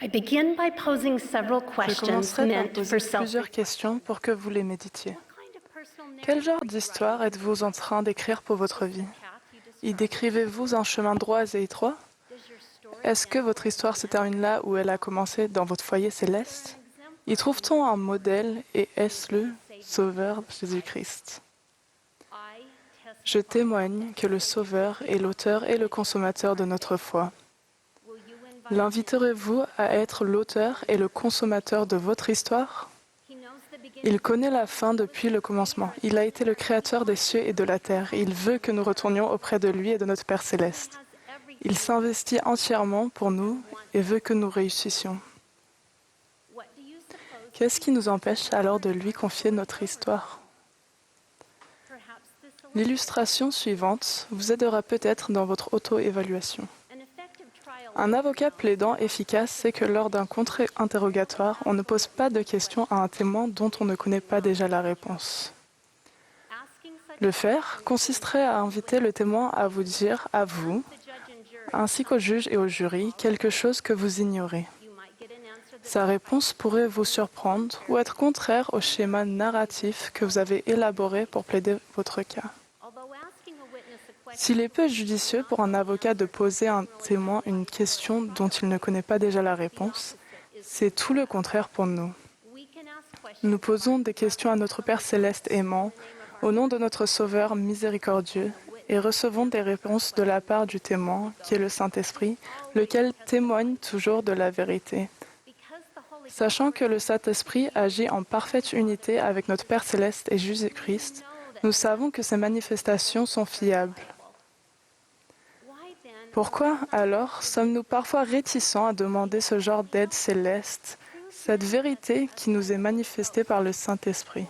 I begin by posing several Je questions commencerai par meant poser for plusieurs questions pour que vous les méditiez. Quel genre d'histoire êtes-vous en train d'écrire pour votre vie? Y décrivez-vous un chemin droit et étroit? Est-ce que votre histoire se termine là où elle a commencé dans votre foyer céleste? Y trouve-t-on un modèle et est-ce le Sauveur Jésus-Christ? Je témoigne que le Sauveur est l'auteur et le consommateur de notre foi. L'inviterez-vous à être l'auteur et le consommateur de votre histoire? Il connaît la fin depuis le commencement. Il a été le créateur des cieux et de la terre. Il veut que nous retournions auprès de lui et de notre Père céleste. Il s'investit entièrement pour nous et veut que nous réussissions. Qu'est-ce qui nous empêche alors de lui confier notre histoire? L'illustration suivante vous aidera peut-être dans votre auto-évaluation. Un avocat plaidant efficace sait que lors d'un contre-interrogatoire, on ne pose pas de questions à un témoin dont on ne connaît pas déjà la réponse. Le faire consisterait à inviter le témoin à vous dire, à vous, ainsi qu'au juge et au jury, quelque chose que vous ignorez. Sa réponse pourrait vous surprendre ou être contraire au schéma narratif que vous avez élaboré pour plaider votre cas. S'il est peu judicieux pour un avocat de poser à un témoin une question dont il ne connaît pas déjà la réponse, c'est tout le contraire pour nous. Nous posons des questions à notre Père céleste aimant, au nom de notre Sauveur miséricordieux, et recevons des réponses de la part du témoin, qui est le Saint-Esprit, lequel témoigne toujours de la vérité. Sachant que le Saint-Esprit agit en parfaite unité avec notre Père céleste et Jésus-Christ, nous savons que ces manifestations sont fiables. Pourquoi, alors, sommes-nous parfois réticents à demander ce genre d'aide céleste, cette vérité qui nous est manifestée par le Saint-Esprit?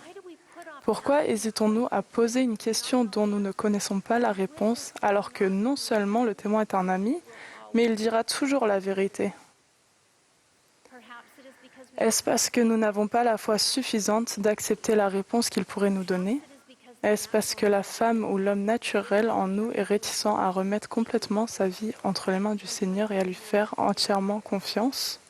Pourquoi hésitons-nous à poser une question dont nous ne connaissons pas la réponse, alors que non seulement le témoin est un ami, mais il dira toujours la vérité? Est-ce parce que nous n'avons pas la foi suffisante d'accepter la réponse qu'il pourrait nous donner? Est-ce parce que la femme ou l'homme naturel en nous est réticent à remettre complètement sa vie entre les mains du Seigneur et à lui faire entièrement confiance?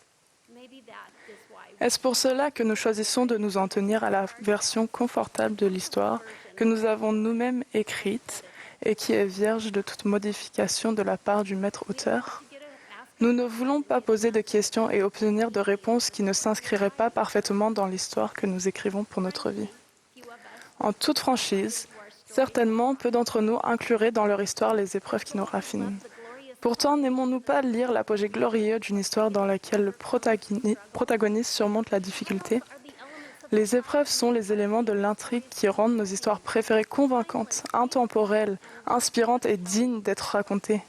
Est-ce pour cela que nous choisissons de nous en tenir à la version confortable de l'histoire que nous avons nous-mêmes écrite et qui est vierge de toute modification de la part du maître-auteur? Nous ne voulons pas poser de questions et obtenir de réponses qui ne s'inscriraient pas parfaitement dans l'histoire que nous écrivons pour notre vie. En toute franchise, certainement peu d'entre nous incluraient dans leur histoire les épreuves qui nous raffinent. Pourtant, n'aimons-nous pas lire l'apogée glorieux d'une histoire dans laquelle le protagoniste surmonte la difficulté? Les épreuves sont les éléments de l'intrigue qui rendent nos histoires préférées convaincantes, intemporelles, inspirantes et dignes d'être racontées.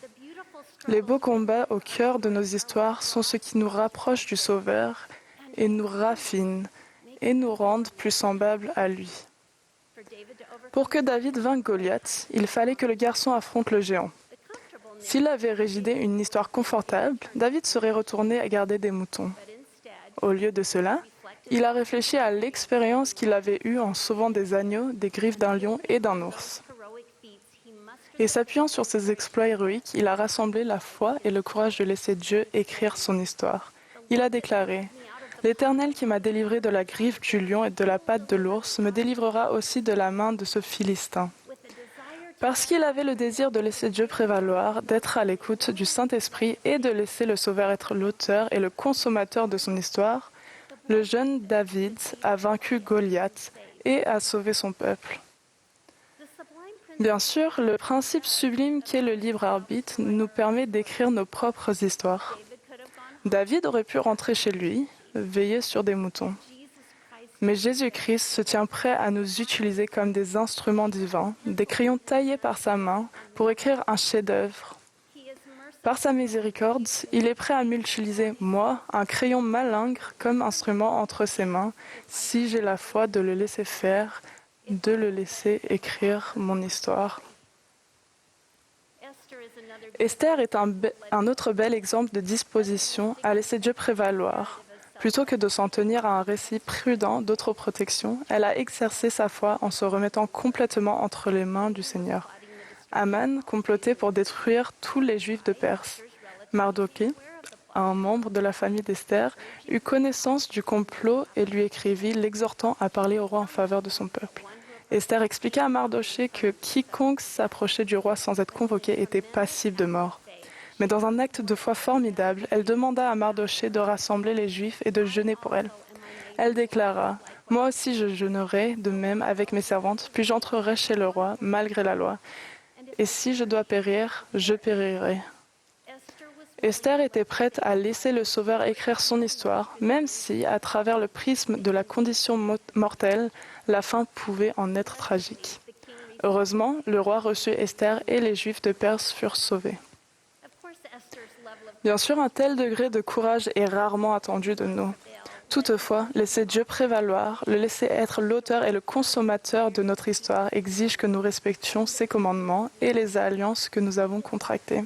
Les beaux combats au cœur de nos histoires sont ce qui nous rapproche du Sauveur et nous raffinent et nous rendent plus semblables à lui. Pour que David vainque Goliath, il fallait que le garçon affronte le géant. S'il avait rédigé une histoire confortable, David serait retourné à garder des moutons. Au lieu de cela, il a réfléchi à l'expérience qu'il avait eue en sauvant des agneaux, des griffes d'un lion et d'un ours. Et s'appuyant sur ses exploits héroïques, il a rassemblé la foi et le courage de laisser Dieu écrire son histoire. Il a déclaré « L'Éternel qui m'a délivré de la griffe du lion et de la patte de l'ours me délivrera aussi de la main de ce Philistin. » Parce qu'il avait le désir de laisser Dieu prévaloir, d'être à l'écoute du Saint-Esprit et de laisser le Sauveur être l'auteur et le consommateur de son histoire, le jeune David a vaincu Goliath et a sauvé son peuple. Bien sûr, le principe sublime qu'est le libre arbitre nous permet d'écrire nos propres histoires. David aurait pu rentrer chez lui, veiller sur des moutons. Mais Jésus-Christ se tient prêt à nous utiliser comme des instruments divins, des crayons taillés par sa main pour écrire un chef-d'œuvre. Par sa miséricorde, il est prêt à m'utiliser, moi, un crayon malingre, comme instrument entre ses mains, si j'ai la foi de le laisser faire, de le laisser écrire mon histoire. Esther est un autre bel exemple de disposition à laisser Dieu prévaloir. Plutôt que de s'en tenir à un récit prudent d'autoprotection, elle a exercé sa foi en se remettant complètement entre les mains du Seigneur. Aman complotait pour détruire tous les Juifs de Perse. Mardoché un membre de la famille d'Esther, eut connaissance du complot et lui écrivit, l'exhortant à parler au roi en faveur de son peuple. Esther expliqua à Mardochée que quiconque s'approchait du roi sans être convoqué était passible de mort. Mais dans un acte de foi formidable, elle demanda à Mardochée de rassembler les Juifs et de jeûner pour elle. Elle déclara, « Moi aussi je jeûnerai de même avec mes servantes, puis j'entrerai chez le roi, malgré la loi. Et si je dois périr, je périrai. » Esther était prête à laisser le Sauveur écrire son histoire, même si, à travers le prisme de la condition mortelle, la fin pouvait en être tragique. Heureusement, le roi reçut Esther et les Juifs de Perse furent sauvés. Bien sûr, un tel degré de courage est rarement attendu de nous. Toutefois, laisser Dieu prévaloir, le laisser être l'auteur et le consommateur de notre histoire exige que nous respections ses commandements et les alliances que nous avons contractées.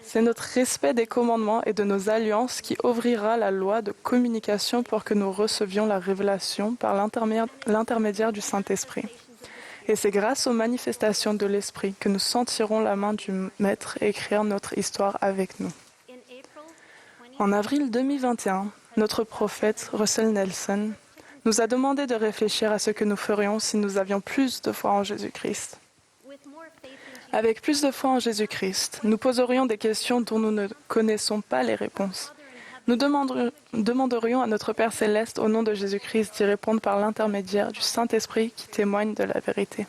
C'est notre respect des commandements et de nos alliances qui ouvrira la loi de communication pour que nous recevions la révélation par l'intermédiaire du Saint-Esprit. Et c'est grâce aux manifestations de l'Esprit que nous sentirons la main du Maître écrire notre histoire avec nous. En avril 2021, notre prophète Russell Nelson nous a demandé de réfléchir à ce que nous ferions si nous avions plus de foi en Jésus-Christ. Avec plus de foi en Jésus-Christ, nous poserions des questions dont nous ne connaissons pas les réponses. Nous demanderions à notre Père céleste au nom de Jésus-Christ d'y répondre par l'intermédiaire du Saint-Esprit qui témoigne de la vérité.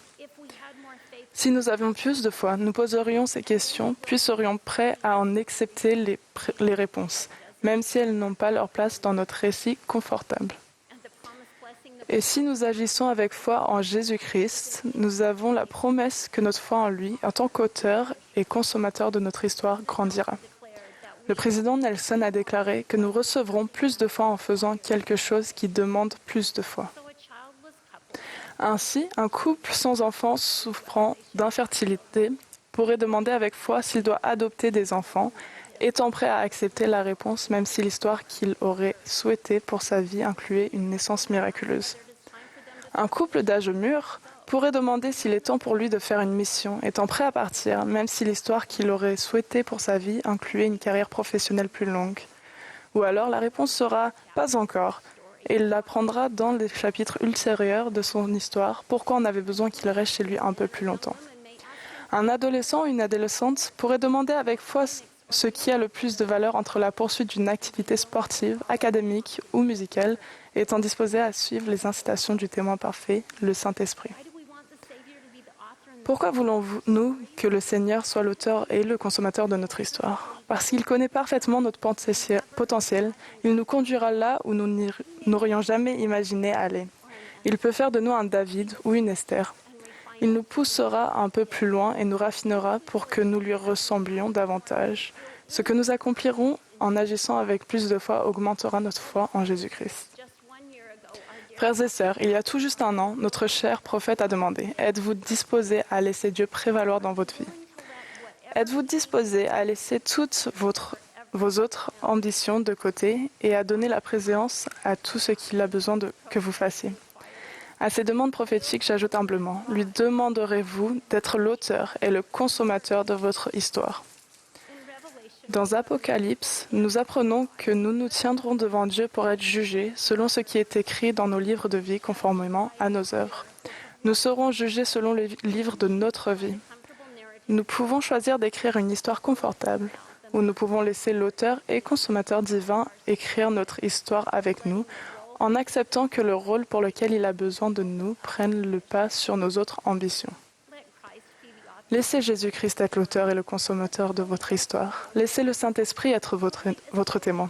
Si nous avions plus de foi, nous poserions ces questions, puis serions prêts à en accepter les réponses, même si elles n'ont pas leur place dans notre récit confortable. Et si nous agissons avec foi en Jésus-Christ, nous avons la promesse que notre foi en lui, en tant qu'auteur et consommateur de notre histoire, grandira. Le président Nelson a déclaré que nous recevrons plus de foi en faisant quelque chose qui demande plus de foi. Ainsi, un couple sans enfant souffrant d'infertilité pourrait demander avec foi s'il doit adopter des enfants, étant prêt à accepter la réponse même si l'histoire qu'il aurait souhaitée pour sa vie incluait une naissance miraculeuse. Un couple d'âge mûr pourrait demander s'il est temps pour lui de faire une mission, étant prêt à partir, même si l'histoire qu'il aurait souhaitée pour sa vie incluait une carrière professionnelle plus longue. Ou alors la réponse sera « pas encore », et il l'apprendra dans les chapitres ultérieurs de son histoire pourquoi on avait besoin qu'il reste chez lui un peu plus longtemps. Un adolescent ou une adolescente pourrait demander avec foi ce qui a le plus de valeur entre la poursuite d'une activité sportive, académique ou musicale, étant disposé à suivre les incitations du témoin parfait, le Saint-Esprit. Pourquoi voulons-nous que le Seigneur soit l'auteur et le consommateur de notre histoire? Parce qu'il connaît parfaitement notre potentiel, il nous conduira là où nous n'aurions jamais imaginé aller. Il peut faire de nous un David ou une Esther. Il nous poussera un peu plus loin et nous raffinera pour que nous lui ressemblions davantage. Ce que nous accomplirons en agissant avec plus de foi augmentera notre foi en Jésus-Christ. Frères et sœurs, il y a tout juste un an, notre cher prophète a demandé « Êtes-vous disposés à laisser Dieu prévaloir dans votre vie ?» Êtes-vous disposés à laisser toutes vos autres ambitions de côté et à donner la préséance à tout ce qu'il a besoin que vous fassiez? À ces demandes prophétiques, j'ajoute humblement, lui demanderez-vous d'être l'auteur et le consommateur de votre histoire? Dans Apocalypse, nous apprenons que nous nous tiendrons devant Dieu pour être jugés selon ce qui est écrit dans nos livres de vie conformément à nos œuvres. Nous serons jugés selon les livres de notre vie. Nous pouvons choisir d'écrire une histoire confortable, ou nous pouvons laisser l'auteur et consommateur divin écrire notre histoire avec nous, en acceptant que le rôle pour lequel il a besoin de nous prenne le pas sur nos autres ambitions. Laissez Jésus-Christ être l'auteur et le consommateur de votre histoire. Laissez le Saint-Esprit être votre témoin.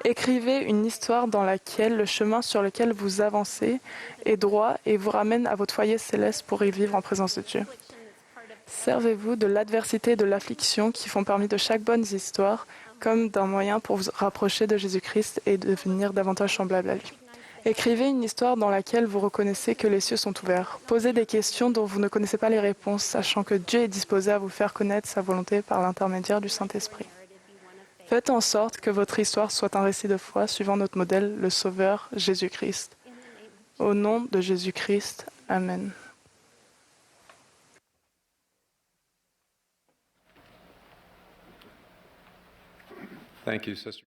Écrivez une histoire dans laquelle le chemin sur lequel vous avancez est droit et vous ramène à votre foyer céleste pour y vivre en présence de Dieu. Servez-vous de l'adversité et de l'affliction qui font parmi de chaque bonne histoire comme d'un moyen pour vous rapprocher de Jésus-Christ et devenir davantage semblable à lui. Écrivez une histoire dans laquelle vous reconnaissez que les cieux sont ouverts. Posez des questions dont vous ne connaissez pas les réponses, sachant que Dieu est disposé à vous faire connaître sa volonté par l'intermédiaire du Saint-Esprit. Faites en sorte que votre histoire soit un récit de foi suivant notre modèle, le Sauveur Jésus-Christ. Au nom de Jésus-Christ, Amen. Thank you, Sister.